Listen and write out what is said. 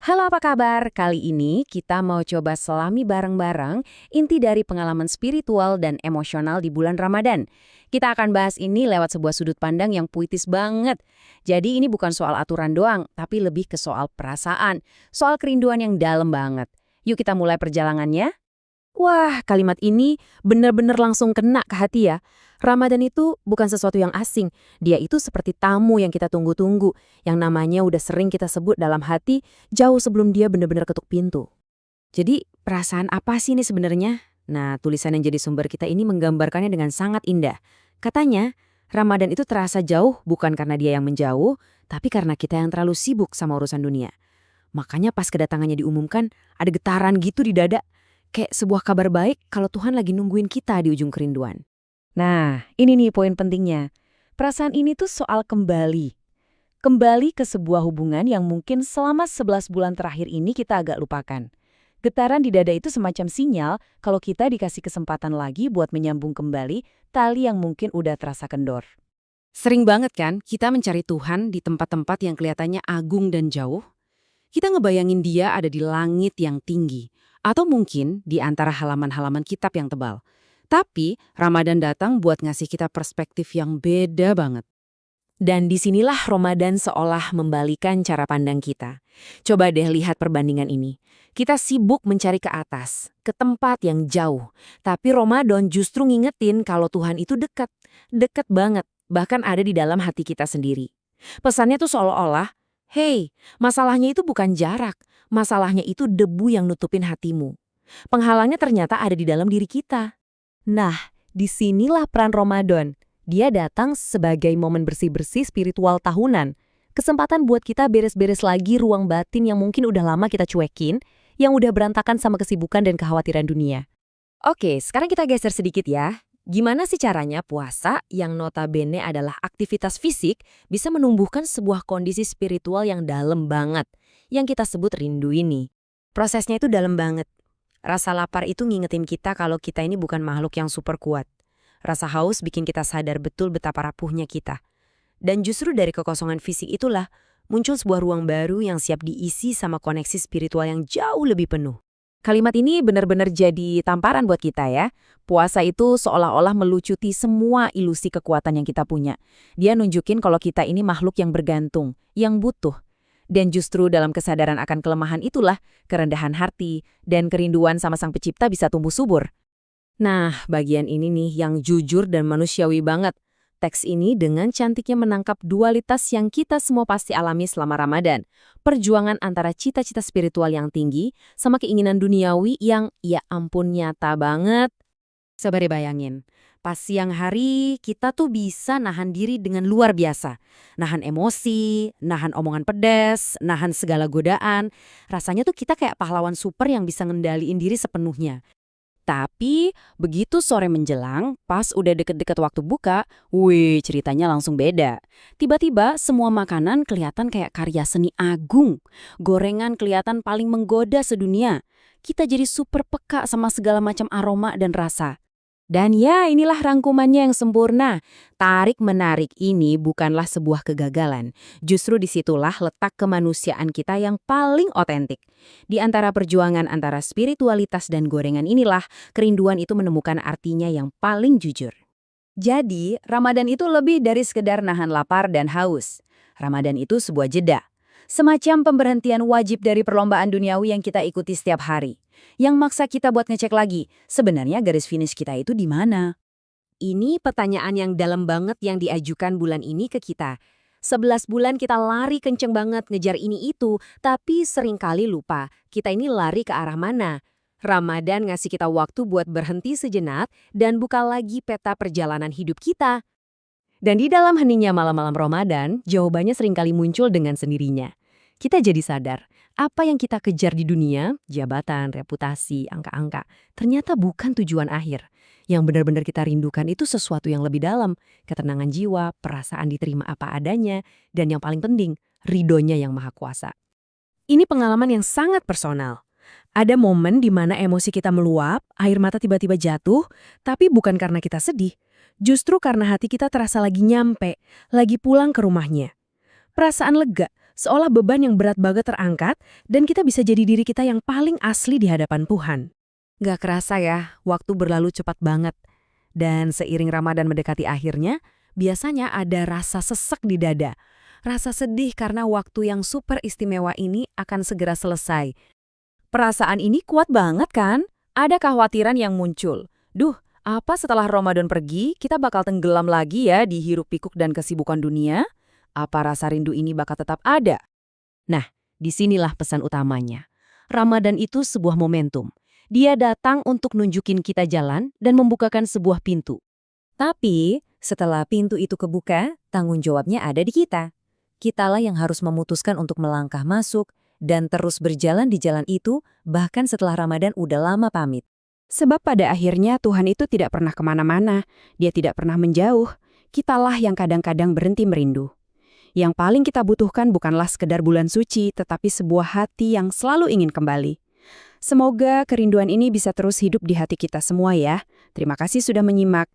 Halo, apa kabar? Kali ini kita mau coba selami bareng-bareng inti dari pengalaman spiritual dan emosional di bulan Ramadan. Kita akan bahas ini lewat sebuah sudut pandang yang puitis banget. Jadi ini bukan soal aturan doang, tapi lebih ke soal perasaan, soal kerinduan yang dalam banget. Yuk kita mulai perjalanannya. Wah, kalimat ini bener-bener langsung kena ke hati ya. Ramadan itu bukan sesuatu yang asing. Dia itu seperti tamu yang kita tunggu-tunggu, yang namanya udah sering kita sebut dalam hati jauh sebelum dia bener-bener ketuk pintu. Jadi, perasaan apa sih ini sebenarnya? Nah, tulisan yang jadi sumber kita ini menggambarkannya dengan sangat indah. Katanya, Ramadan itu terasa jauh bukan karena dia yang menjauh, tapi karena kita yang terlalu sibuk sama urusan dunia. Makanya pas kedatangannya diumumkan, ada getaran gitu di dada. Kayak sebuah kabar baik kalau Tuhan lagi nungguin kita di ujung kerinduan. Nah, ini nih poin pentingnya. Perasaan ini tuh soal kembali. Kembali ke sebuah hubungan yang mungkin selama 11 bulan terakhir ini kita agak lupakan. Getaran di dada itu semacam sinyal kalau kita dikasih kesempatan lagi buat menyambung kembali tali yang mungkin udah terasa kendor. Sering banget kan kita mencari Tuhan di tempat-tempat yang kelihatannya agung dan jauh? Kita ngebayangin dia ada di langit yang tinggi, atau mungkin di antara halaman-halaman kitab yang tebal. Tapi Ramadan datang buat ngasih kita perspektif yang beda banget. Dan disinilah Ramadan seolah membalikan cara pandang kita. Coba deh lihat perbandingan ini. Kita sibuk mencari ke atas, ke tempat yang jauh. Tapi Ramadan justru ngingetin kalau Tuhan itu dekat. Dekat banget, bahkan ada di dalam hati kita sendiri. Pesannya tuh seolah-olah, hey, masalahnya itu bukan jarak. Masalahnya itu debu yang nutupin hatimu. Penghalangnya ternyata ada di dalam diri kita. Nah, disinilah peran Ramadan. Dia datang sebagai momen bersih-bersih spiritual tahunan. Kesempatan buat kita beres-beres lagi ruang batin yang mungkin udah lama kita cuekin, yang udah berantakan sama kesibukan dan kekhawatiran dunia. Oke, sekarang kita geser sedikit ya. Gimana sih caranya puasa yang notabene adalah aktivitas fisik bisa menumbuhkan sebuah kondisi spiritual yang dalam banget, yang kita sebut rindu ini? Prosesnya itu dalam banget. Rasa lapar itu ngingetin kita kalau kita ini bukan makhluk yang super kuat. Rasa haus bikin kita sadar betul betapa rapuhnya kita. Dan justru dari kekosongan fisik itulah muncul sebuah ruang baru yang siap diisi sama koneksi spiritual yang jauh lebih penuh. Kalimat ini benar-benar jadi tamparan buat kita ya. Puasa itu seolah-olah melucuti semua ilusi kekuatan yang kita punya. Dia nunjukin kalau kita ini makhluk yang bergantung, yang butuh. Dan justru dalam kesadaran akan kelemahan itulah kerendahan hati dan kerinduan sama Sang Pencipta bisa tumbuh subur. Nah, bagian ini nih yang jujur dan manusiawi banget. Teks ini dengan cantiknya menangkap dualitas yang kita semua pasti alami selama Ramadan. Perjuangan antara cita-cita spiritual yang tinggi sama keinginan duniawi yang ya ampun nyata banget. Sabar bayangin, pas siang hari kita tuh bisa nahan diri dengan luar biasa. Nahan emosi, nahan omongan pedas, nahan segala godaan. Rasanya tuh kita kayak pahlawan super yang bisa ngendaliin diri sepenuhnya. Tapi, begitu sore menjelang, pas udah deket-deket waktu buka, wih, ceritanya langsung beda. Tiba-tiba, semua makanan kelihatan kayak karya seni agung. Gorengan kelihatan paling menggoda sedunia. Kita jadi super peka sama segala macam aroma dan rasa. Dan ya, inilah rangkumannya yang sempurna. Tarik-menarik ini bukanlah sebuah kegagalan. Justru disitulah letak kemanusiaan kita yang paling otentik. Di antara perjuangan antara spiritualitas dan gorengan inilah, kerinduan itu menemukan artinya yang paling jujur. Jadi, Ramadan itu lebih dari sekedar nahan lapar dan haus. Ramadan itu sebuah jeda. Semacam pemberhentian wajib dari perlombaan duniawi yang kita ikuti setiap hari. Yang maksa kita buat ngecek lagi, sebenarnya garis finish kita itu di mana? Ini pertanyaan yang dalam banget yang diajukan bulan ini ke kita. 11 bulan kita lari kenceng banget ngejar ini itu, tapi seringkali lupa kita ini lari ke arah mana. Ramadan ngasih kita waktu buat berhenti sejenak dan buka lagi peta perjalanan hidup kita. Dan di dalam heningnya malam-malam Ramadan, jawabannya seringkali muncul dengan sendirinya. Kita jadi sadar, apa yang kita kejar di dunia, jabatan, reputasi, angka-angka, ternyata bukan tujuan akhir. Yang benar-benar kita rindukan itu sesuatu yang lebih dalam, ketenangan jiwa, perasaan diterima apa adanya, dan yang paling penting, ridhonya yang maha kuasa. Ini pengalaman yang sangat personal. Ada momen di mana emosi kita meluap, air mata tiba-tiba jatuh, tapi bukan karena kita sedih. Justru karena hati kita terasa lagi nyampe, lagi pulang ke rumahnya. Perasaan lega, Seolah beban yang berat banget terangkat, dan kita bisa jadi diri kita yang paling asli di hadapan Tuhan. Gak kerasa ya, waktu berlalu cepat banget. Dan seiring Ramadan mendekati akhirnya, biasanya ada rasa sesek di dada. Rasa sedih karena waktu yang super istimewa ini akan segera selesai. Perasaan ini kuat banget kan? Ada kekhawatiran yang muncul. Duh, apa setelah Ramadan pergi, kita bakal tenggelam lagi ya di hiruk-pikuk dan kesibukan dunia? Apa rasa rindu ini bakal tetap ada? Nah, disinilah pesan utamanya. Ramadan itu sebuah momentum. Dia datang untuk nunjukin kita jalan dan membukakan sebuah pintu. Tapi, setelah pintu itu kebuka, tanggung jawabnya ada di kita. Kitalah yang harus memutuskan untuk melangkah masuk dan terus berjalan di jalan itu, bahkan setelah Ramadan udah lama pamit. Sebab pada akhirnya Tuhan itu tidak pernah kemana-mana, Dia tidak pernah menjauh, kitalah yang kadang-kadang berhenti merindu. Yang paling kita butuhkan bukanlah sekedar bulan suci, tetapi sebuah hati yang selalu ingin kembali. Semoga kerinduan ini bisa terus hidup di hati kita semua ya. Terima kasih sudah menyimak.